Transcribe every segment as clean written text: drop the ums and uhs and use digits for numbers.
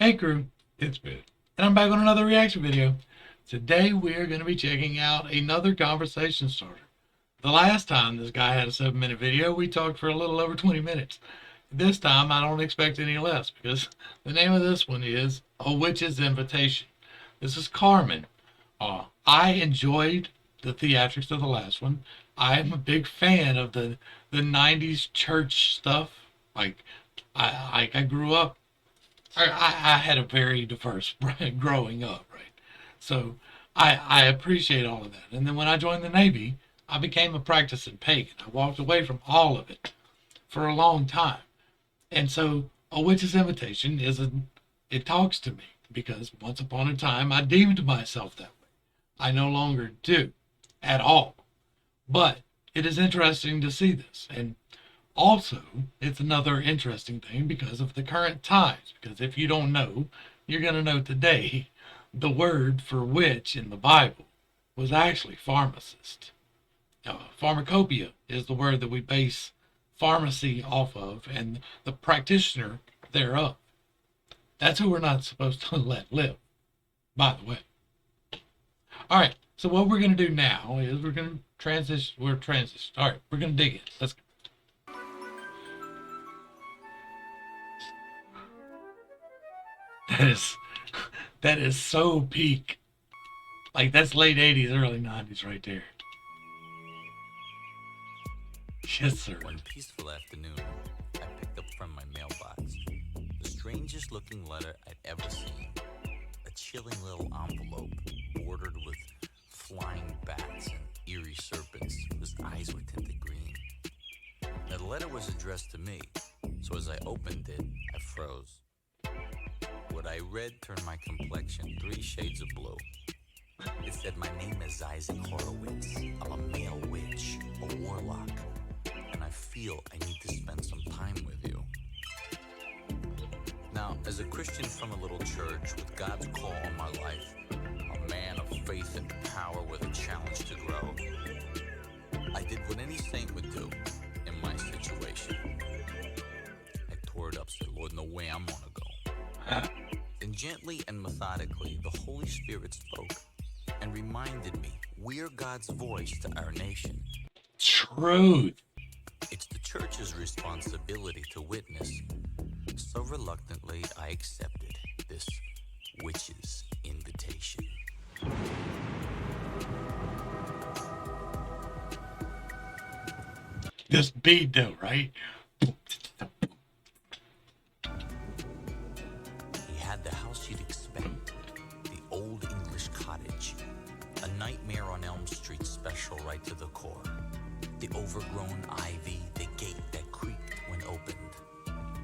Hey crew, it's Boo, and I'm back on another reaction video. Today we are going to be checking out another conversation starter. The last time this guy had a 7-minute video, we talked for a little over 20 minutes. This time I don't expect any less because the name of this one is A Witch's Invitation. This is Carman. I enjoyed the theatrics of the last one. I'm a big fan of the 90s church stuff. Like, I grew up I had a very diverse growing up, right? So I appreciate all of that. And then when I joined the Navy, I became a practicing pagan. I walked away from all of it for a long time. And so A Witch's Invitation it talks to me because once upon a time I deemed myself that way. I no longer do at all. But it is interesting to see this. And also, it's another interesting thing because of the current times. Because if you don't know, you're going to know today the word for witch in the Bible was actually pharmacist. Pharmacopoeia is the word that we base pharmacy off of and the practitioner thereof. That's who we're not supposed to let live, by the way. All right, so what we're going to do now is we're going to transition. All right, we're going to dig in. Let's go. That is that is so peak. Like that's late 80s, early 90s right there. Yes, sir. One peaceful afternoon, I picked up from my mailbox the strangest looking letter I'd ever seen. A chilling little envelope bordered with flying bats and eerie serpents whose eyes were tinted green. Now, the letter was addressed to me, so as I opened it, I froze. What I read turned my complexion 3 shades of blue. It said my name is Isaac Horowitz. I'm a male witch, a warlock, and I feel I need to spend some time with you. Now, as a Christian from a little church with God's call on my life, a man of faith and power with a challenge to grow, I did what any saint would do in my situation. I tore it up, said, Lord, no way I'm gonna go. Then gently and methodically, the Holy Spirit spoke and reminded me we're God's voice to our nation. Truth. It's the church's responsibility to witness. So reluctantly, I accepted this witch's invitation. This beat though, right? He had the house you'd expect, the old English cottage, a nightmare on Elm Street special right to the core, the overgrown ivy, the gate that creaked when opened.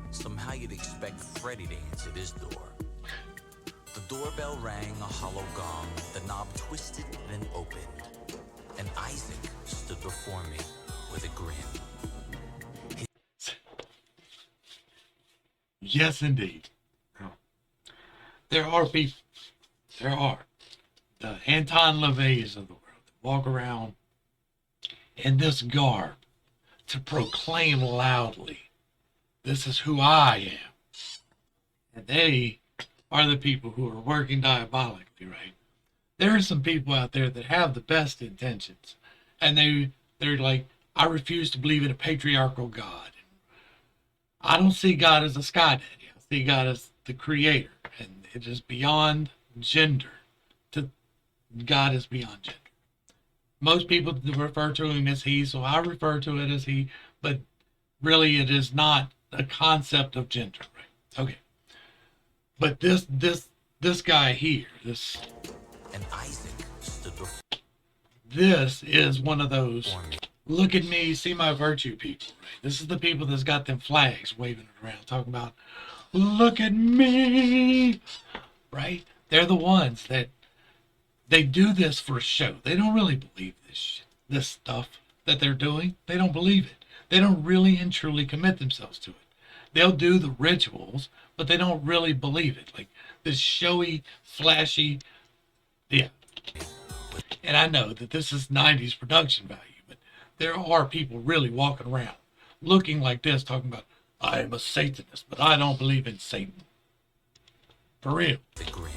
Somehow you'd expect Freddy to answer this door. The doorbell rang a hollow gong, the knob twisted then opened, and Isaac stood before me with a grin. Yes, indeed. There are people, there are the Anton LaVeyes of the world that walk around in this garb to proclaim loudly, this is who I am. And they are the people who are working diabolically, right? There are some people out there that have the best intentions. And they're like, I refuse to believe in a patriarchal God. I don't see God as a sky daddy. I see God as the creator. And it is beyond gender. God is beyond gender. Most people refer to him as he, so I refer to it as he, but really it is not a concept of gender, right? Okay. But this guy here, and Isaac stood before this is one of those me. look at me, see my virtue people, right? This is the people that's got them flags waving around, talking about, look at me, right? They're the ones that they do this for show. They don't really believe this stuff that they're doing. They don't believe it. They don't really and truly commit themselves to it. They'll do the rituals, but they don't really believe it. Like this showy, flashy, yeah. And I know that this is 90s production value, but there are people really walking around looking like this, talking about, I am a Satanist, but I don't believe in Satan. For real. The grin.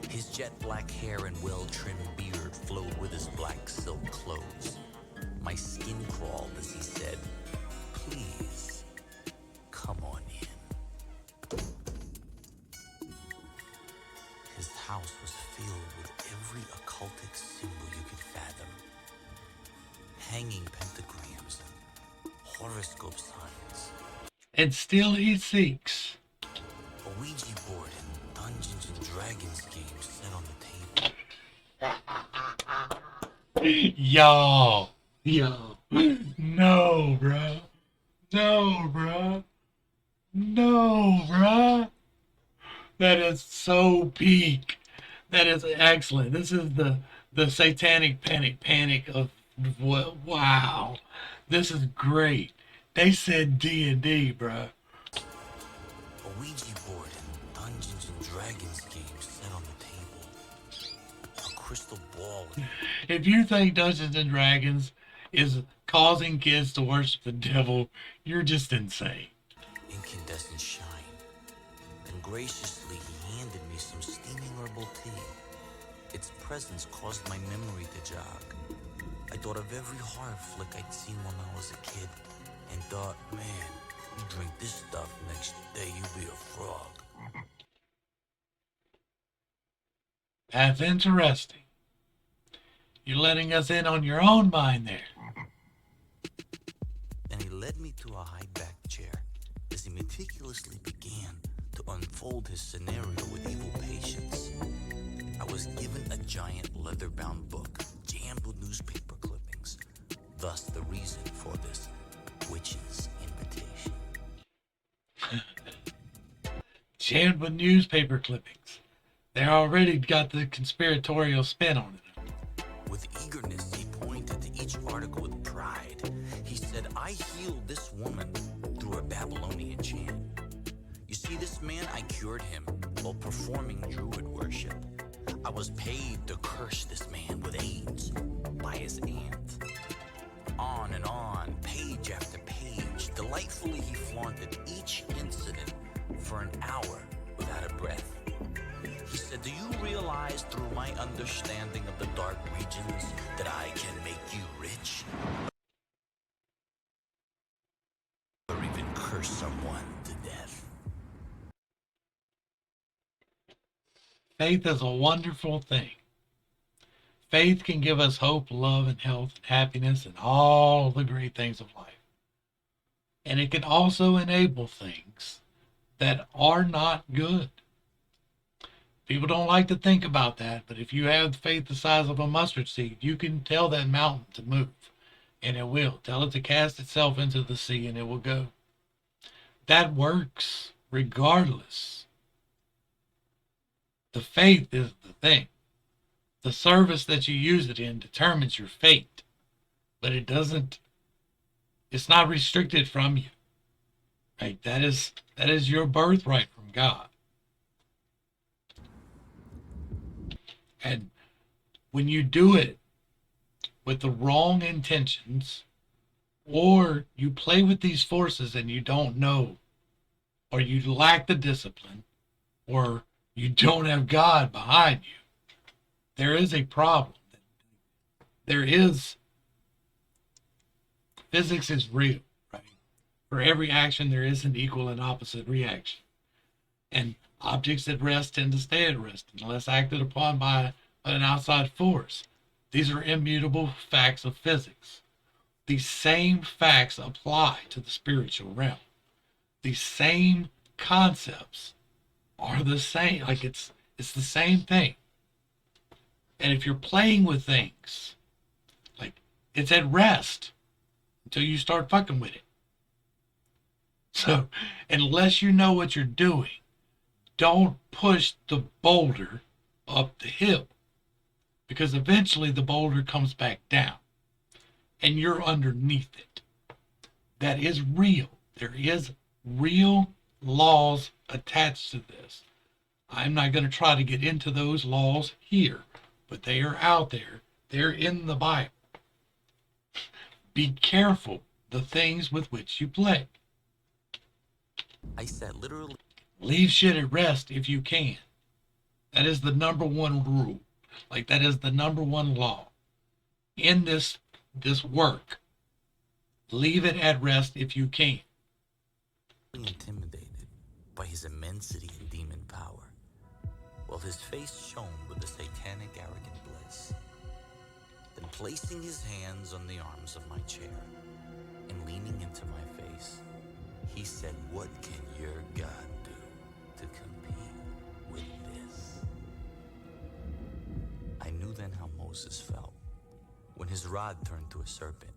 His jet black hair and well-trimmed beard flowed with his black silk clothes. My skin crawled as he said, "Please, come on in." His house was filled with every occultic symbol you could fathom. Hanging pentagrams and horoscope signs. And still he seeks. A Ouija board and Dungeons and Dragons games set on the table. Yo. No, bro. No, bro. No, bro. That is so peak. That is excellent. This is the satanic panic of what? Wow. This is great. They said D&D, bro. A Ouija board and Dungeons and Dragons games set on the table. A crystal ball. If you think Dungeons and Dragons is causing kids to worship the devil, you're just insane. Incandescent shine. And graciously he handed me some steaming herbal tea. Its presence caused my memory to jog. I thought of every horror flick I'd seen when I was a kid, and thought, man, you drink this stuff next day, you'll be a frog. That's interesting. You're letting us in on your own mind there. And he led me to a high-back chair as he meticulously began to unfold his scenario with evil patience. I was given a giant leather-bound book jammed with newspaper clippings. Thus the reason for this witch's invitation. Jammed with newspaper clippings. They already got the conspiratorial spin on it. With eagerness, he pointed to each article with pride. He said, "I healed this woman through a Babylonian chant. You see, this man, I cured him while performing druid worship. I was paid to curse this man with AIDS by his aunt." On and on, page after page, delightfully he flaunted each incident for an hour without a breath. He said, "Do you realize through my understanding of the dark regions that I can make you rich? Or even curse someone to death?" Faith is a wonderful thing. Faith can give us hope, love, and health, and happiness, and all the great things of life. And it can also enable things that are not good. People don't like to think about that, but if you have faith the size of a mustard seed, you can tell that mountain to move, and it will. Tell it to cast itself into the sea, and it will go. That works regardless. The faith is the thing. The service that you use it in determines your fate, but it's not restricted from you. Right? That is your birthright from God. And when you do it with the wrong intentions, or you play with these forces and you don't know, or you lack the discipline, or you don't have God behind you, there is a problem. Physics is real, right? For every action, there is an equal and opposite reaction. And objects at rest tend to stay at rest unless acted upon by an outside force. These are immutable facts of physics. These same facts apply to the spiritual realm. These same concepts are the same. Like it's the same thing. And if you're playing with things, like it's at rest until you start fucking with it. So unless you know what you're doing, don't push the boulder up the hill, because eventually the boulder comes back down and you're underneath it. That is real. There is real laws attached to this. I'm not going to try to get into those laws here, but they are out there. They're in the Bible. Be careful the things with which you play. I sat literally Leave shit at rest if you can. That is the number one rule. Like, that is the number one law in this work. Leave it at rest if you can. Intimidated by his immensity and demon power, while his face shone with a satanic arrogant bliss. Then placing his hands on the arms of my chair and leaning into my face, he said, "What can your God do to compete with this?" I knew then how Moses felt when his rod turned to a serpent,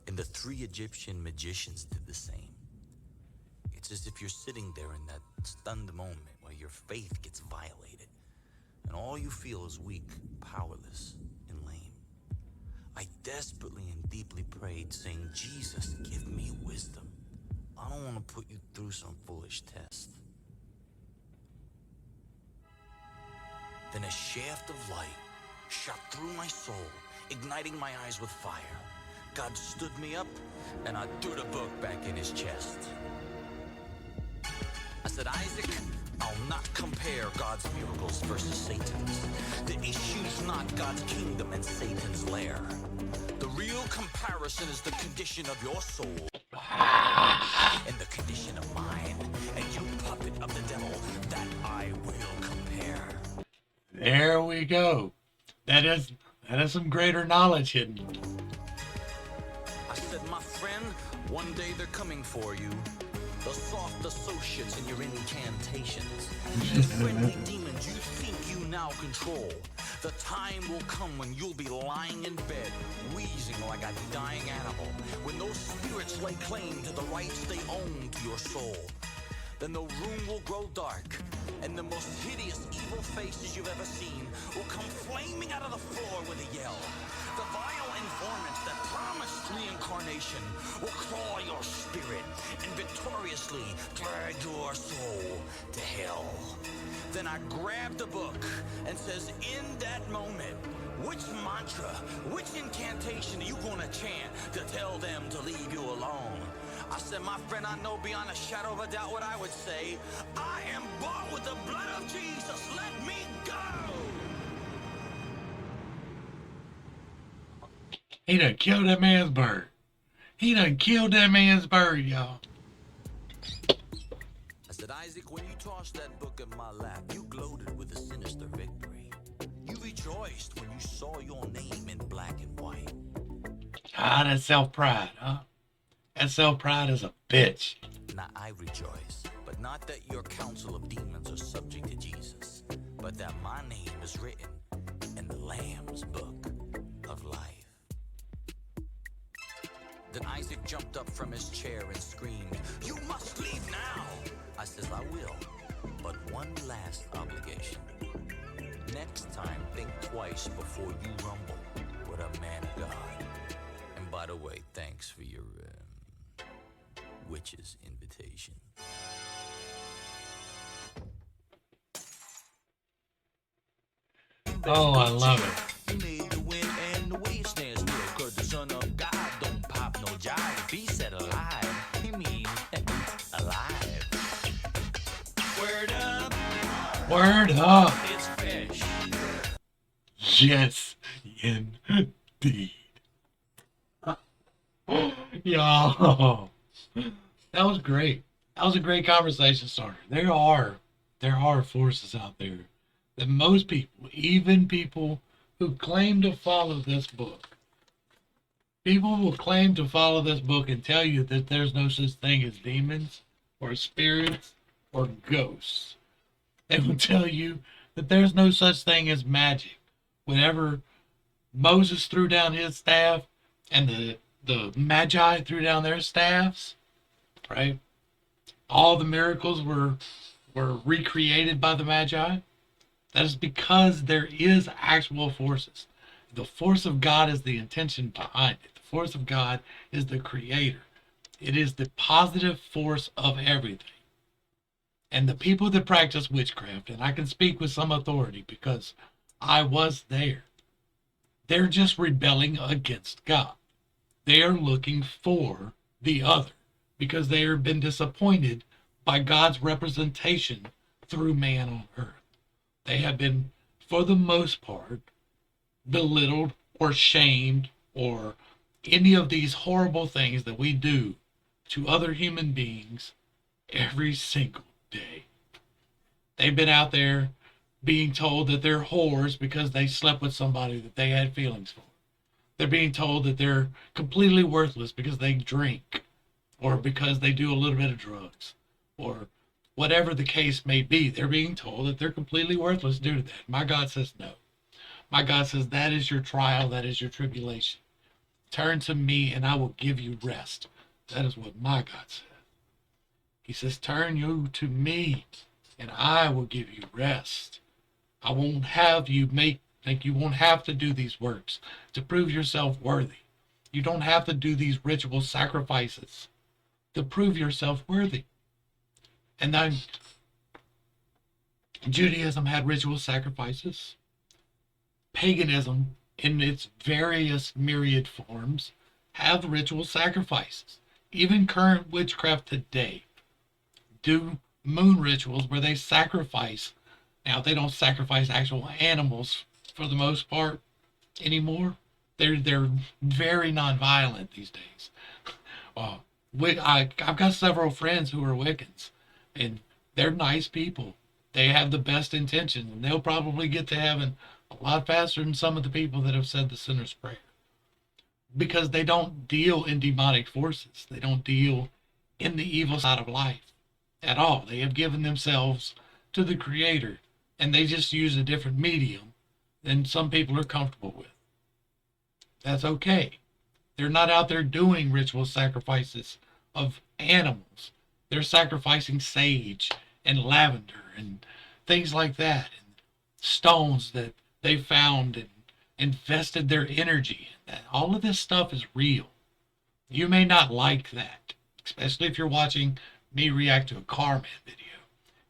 and the 3 Egyptian magicians did the same. It's as if you're sitting there in that stunned moment where your faith gets violated, and all you feel is weak, powerless, and lame. I desperately and deeply prayed, saying, "Jesus, give me wisdom. I don't want to put you through some foolish test." Then a shaft of light shot through my soul, igniting my eyes with fire. God stood me up, and I threw the book back in his chest. I said, "Isaac, I'll not compare God's miracles versus Satan's. The issue's not God's kingdom and Satan's lair. The real comparison is the condition of your soul and the condition of mine, and you puppet of the devil, that I will compare." There we go. That is some greater knowledge hidden. I said, "My friend, one day they're coming for you. The soft associates in your incantations. The friendly demons you think you now control. The time will come when you'll be lying in bed, wheezing like a dying animal, when those spirits lay claim to the rights they own to your soul. Then the room will grow dark, and the most hideous evil faces you've ever seen will come flaming out of the floor with a yell. The vile informants that promised reincarnation will claw your spirit and victoriously drag your soul to hell." Then I grabbed the book and says, "In that moment, which mantra, which incantation are you gonna chant to tell them to leave you alone?" I said, "My friend, I know beyond a shadow of a doubt what I would say. I am bought with the blood of Jesus. Let me go." He done killed that man's bird. He done killed that man's bird, y'all. I said, "Isaac, when you tossed that book in my lap, you gloated with a sinister victory. You rejoiced when you saw your name in black and white." Ah, that self-pride, huh? That self-pride is a bitch. "Now I rejoice, but not that your council of demons are subject to Jesus, but that my name is written in the Lamb's book of life." Then Isaac jumped up from his chair and screamed, "You must leave now!" I says, "I will, but one last obligation. Next time, think twice before you rumble with a man of God. And by the way, thanks for your witch's invitation." Oh, I love it. He made the wind and the wave stand still, 'cause the son of God don't pop no jive. If he said alive, he means alive. Word up, Word up. it's fish. Yes, indeed. Y'all, that was great. That was a great conversation starter. There are forces out there that most people, even people who claim to follow this book, people will claim to follow this book and tell you that there's no such thing as demons or spirits or ghosts. They will tell you that there's no such thing as magic. Whenever Moses threw down his staff and the Magi threw down their staffs, right? All the miracles were recreated by the Magi. That is because there is actual forces. The force of God is the intention behind it. The force of God is the creator. It is the positive force of everything. And the people that practice witchcraft, and I can speak with some authority because I was there, they're just rebelling against God. They are looking for the other because they have been disappointed by God's representation through man on earth. They have been, for the most part, belittled or shamed or any of these horrible things that we do to other human beings every single day. They've been out there being told that they're whores because they slept with somebody that they had feelings for. They're being told that they're completely worthless because they drink or because they do a little bit of drugs or whatever the case may be. They're being told that they're completely worthless due to that. My God says no. My God says that is your trial, that is your tribulation. Turn to me and I will give you rest. That is what my God says. He says, turn you to me and I will give you rest. I won't have you you won't have to do these works to prove yourself worthy. You don't have to do these ritual sacrifices to prove yourself worthy. And then Judaism had ritual sacrifices. Paganism, in its various myriad forms, have ritual sacrifices. Even current witchcraft today do moon rituals where they sacrifice. Now, they don't sacrifice actual animals for the most part anymore. They're very nonviolent these days. I've got several friends who are Wiccans, and they're nice people. They have the best intentions, and they'll probably get to heaven a lot faster than some of the people that have said the sinner's prayer. Because they don't deal in demonic forces. They don't deal in the evil side of life at all. They have given themselves to the Creator, and they just use a different medium than some people are comfortable with. That's okay. They're not out there doing ritual sacrifices of animals. They're sacrificing sage and lavender and things like that, and stones that they found and invested their energy in. All of this stuff is real. You may not like that, especially if you're watching me react to a Carman video.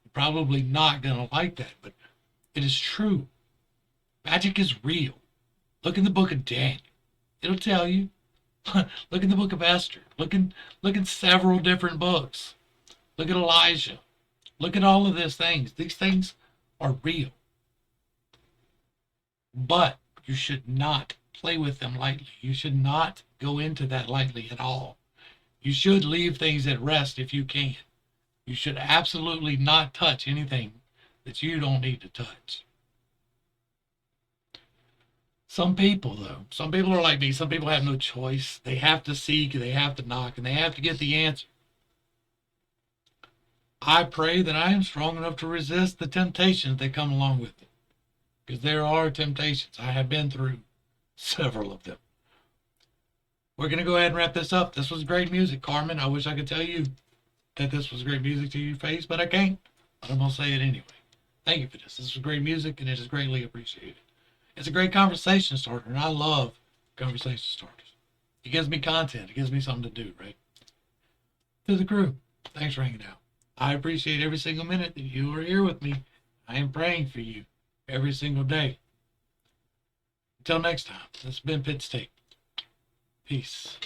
You're probably not going to like that, but it is true. Magic is real. Look in the book of Daniel. It'll tell you. Look in the book of Esther. Look in several different books. Look at Elijah. Look at all of these things. These things are real. But you should not play with them lightly. You should not go into that lightly at all. You should leave things at rest if you can. You should absolutely not touch anything that you don't need to touch. Some people, though, some people are like me. Some people have no choice. They have to seek, they have to knock, and they have to get the answer. I pray that I am strong enough to resist the temptations that come along with it. Because there are temptations. I have been through several of them. We're going to go ahead and wrap this up. This was great music, Carman. I wish I could tell you that this was great music to your face, but I can't. But I'm going to say it anyway. Thank you for this. This was great music, and it is greatly appreciated. It's a great conversation starter, and I love conversation starters. It gives me content. It gives me something to do, right? To the crew, thanks for hanging out. I appreciate every single minute that you are here with me. I am praying for you every single day. Until next time, this has been Pit Steak. Peace.